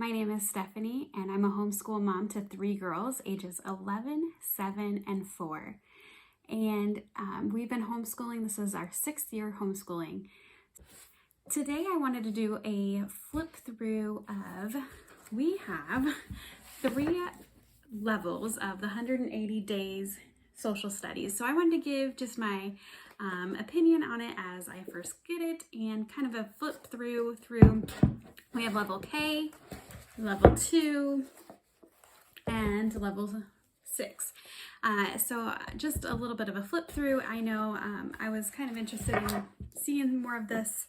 My name is Stephanie, and I'm a homeschool mom to 3 girls, ages 11, 7, and 4. And we've been homeschooling. This is our 6th year homeschooling. Today I wanted to do a flip through of, we have 3 levels of the 180 days social studies. So I wanted to give just my opinion on it as I first get it and kind of a flip through. We have level K, level 2, and level 6. So just a little bit of a flip through. I know I was kind of interested in seeing more of this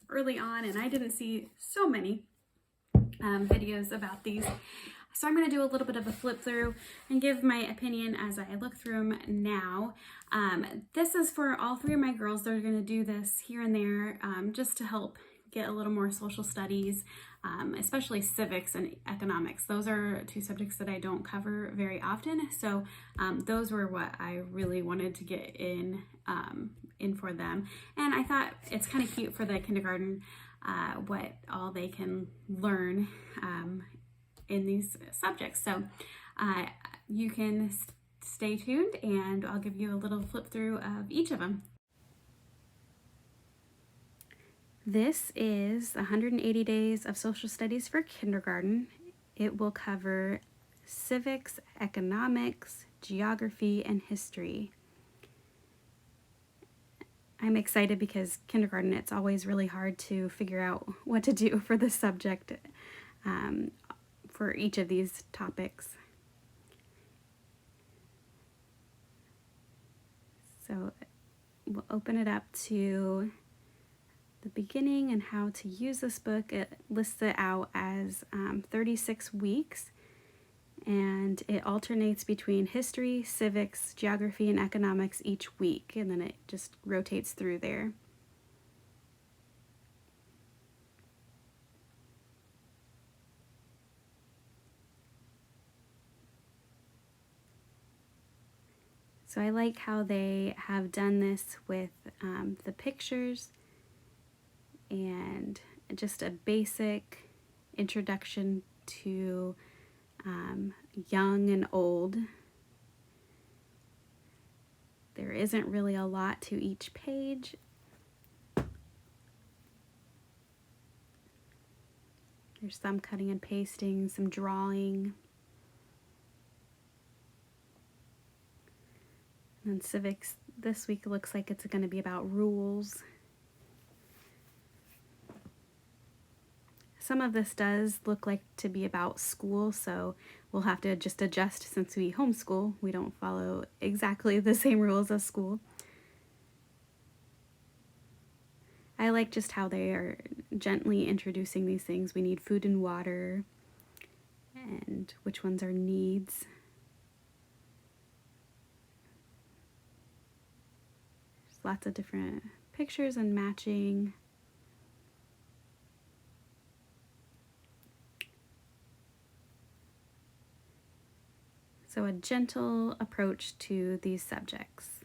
early on, and I didn't see so many videos about these. So I'm going to do a little bit of a flip through and give my opinion as I look through them now. This is for all 3 of my girls. They're going to do this here and there just to help get a little more social studies, especially civics and economics. Those are 2 subjects that I don't cover very often. So those were what I really wanted to get in for them. And I thought it's kind of cute for the kindergarten, what all they can learn in these subjects. So you can stay tuned and I'll give you a little flip through of each of them. This is 180 days of social studies for kindergarten. It will cover civics, economics, geography, and history. I'm excited because kindergarten, it's always really hard to figure out what to do for this subject for each of these topics. So we'll open it up to the beginning and how to use this book. It lists it out as 36 weeks, and it alternates between history, civics, geography, and economics each week, and then it just rotates through there. So I like how they have done this with the pictures and just a basic introduction to young and old. There isn't really a lot to each page. There's some cutting and pasting, some drawing. And then civics this week looks like it's going to be about rules. Some of this does look like to be about school, so we'll have to just adjust since we homeschool. We don't follow exactly the same rules as school. I like just how they are gently introducing these things. We need food and water, and which ones are needs. There's lots of different pictures and matching. So a gentle approach to these subjects.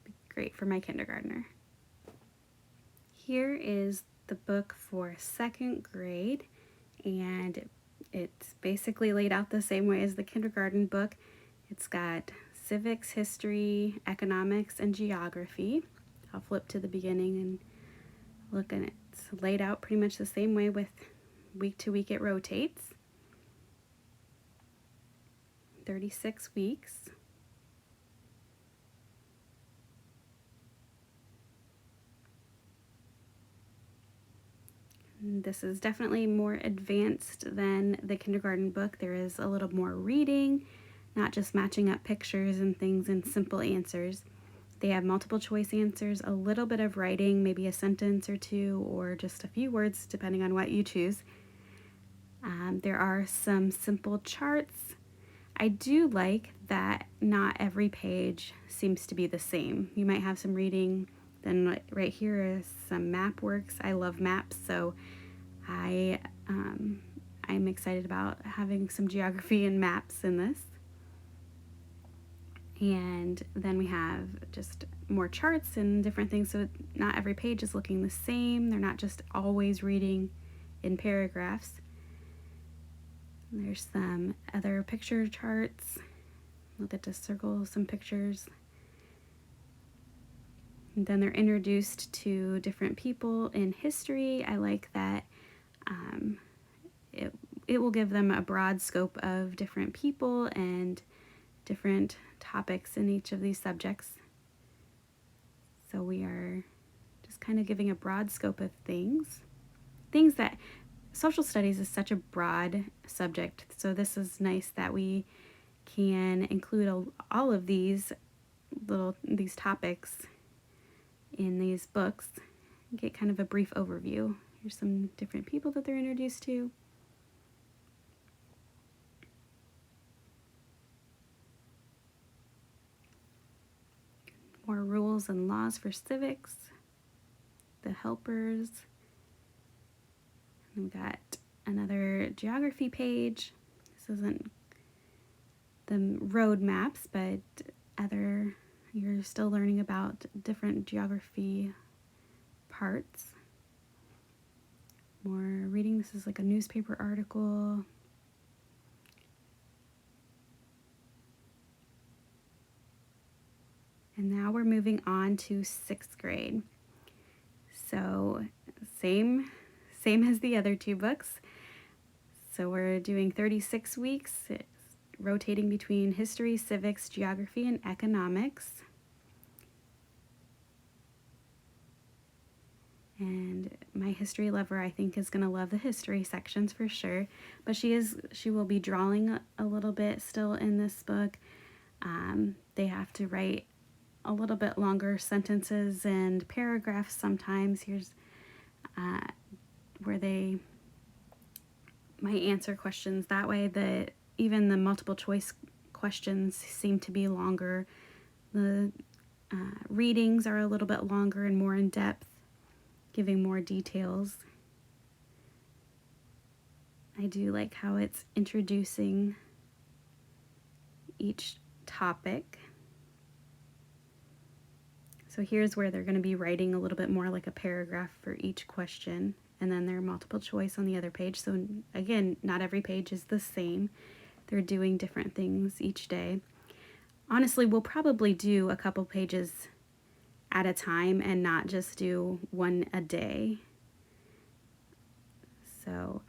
Be great for my kindergartner. Here is the book for 2nd grade, and it's basically laid out the same way as the kindergarten book. It's got civics, history, economics, and geography. I'll flip to the beginning and look, and it's laid out pretty much the same way. With week to week it rotates. 36 weeks. This is definitely more advanced than the kindergarten book. There is a little more reading, not just matching up pictures and things and simple answers. They have multiple choice answers, a little bit of writing, maybe a sentence or 2, or just a few words depending on what you choose. There are some simple charts. I do like that not every page seems to be the same. You might have some reading, then right here is some map works. I love maps, so I'm excited about having some geography and maps in this. And then we have just more charts and different things, so not every page is looking the same. They're not just always reading in paragraphs. There's some other picture charts. We'll get to circle some pictures. And then they're introduced to different people in history. I like that it will give them a broad scope of different people and different topics in each of these subjects. So we are just kind of giving a broad scope of things that social studies is such a broad subject. So this is nice that we can include all of these topics in these books. Get kind of a brief overview. Here's some different people that they're introduced to. More rules and laws for civics. The helpers. And we've got another geography page. This isn't the road maps, but you're still learning about different geography parts. More reading. This is like a newspaper article. And now we're moving on to 6th grade. So same as the other two books. So we're doing 36 weeks, rotating between history, civics, geography, and economics. And my history lover, I think, is going to love the history sections for sure. But she will be drawing a little bit still in this book. They have to write a little bit longer sentences and paragraphs sometimes. Here's where they might answer questions that way. Even the multiple choice questions seem to be longer. The readings are a little bit longer and more in depth, giving more details. I do like how it's introducing each topic. So here's where they're going to be writing a little bit more like a paragraph for each question, and then their multiple choice on the other page. So again, not every page is the same. They're doing different things each day. Honestly, we'll probably do a couple pages at a time and not just do one a day. So,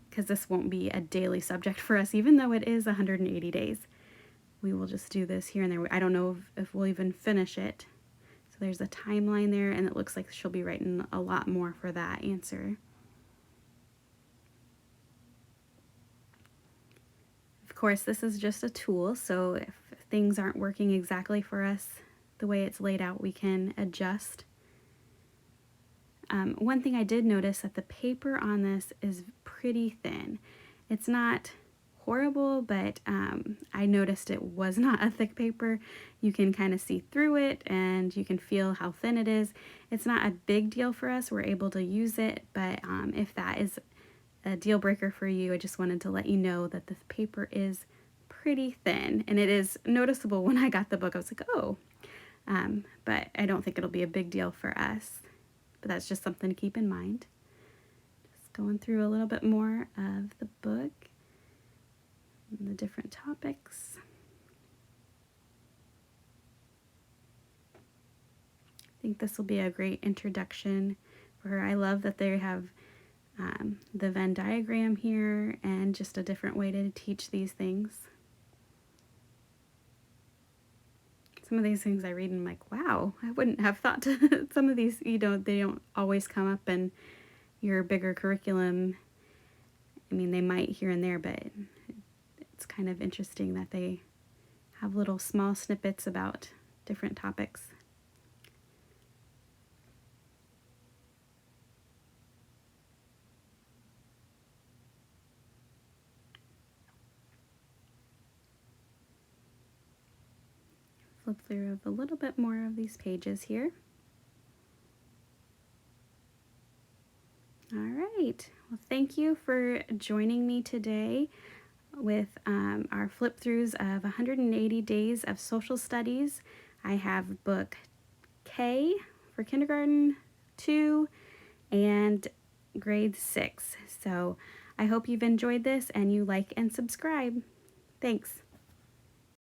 because this won't be a daily subject for us, even though it is 180 days. We will just do this here and there. I don't know if we'll even finish it. So there's a timeline there, and it looks like she'll be writing a lot more for that answer. Of course, this is just a tool, so if things aren't working exactly for us the way it's laid out, we can adjust. One thing I did notice that the paper on this is pretty thin. It's not horrible, but I noticed it was not a thick paper. You can kind of see through it and you can feel how thin it is. It's not a big deal for us. We're able to use it, but if that is a deal breaker for you, I just wanted to let you know that the paper is pretty thin, and it is noticeable. When I got the book, I was like, oh, but I don't think it'll be a big deal for us, but that's just something to keep in mind. Just going through a little bit more of the book and the different topics. I think this will be a great introduction for her. I love that they have the Venn diagram here and just a different way to teach these things. Some of these things I read and I'm like, wow, I wouldn't have thought to. Some of these, they don't always come up in your bigger curriculum. I mean, they might here and there, but it's kind of interesting that they have little small snippets about different topics. Flip through a little bit more of these pages here. All right. Well, thank you for joining me today with our flip-throughs of 180 Days of Social Studies. I have book K for kindergarten, 2, and grade 6. So I hope you've enjoyed this and you like and subscribe. Thanks.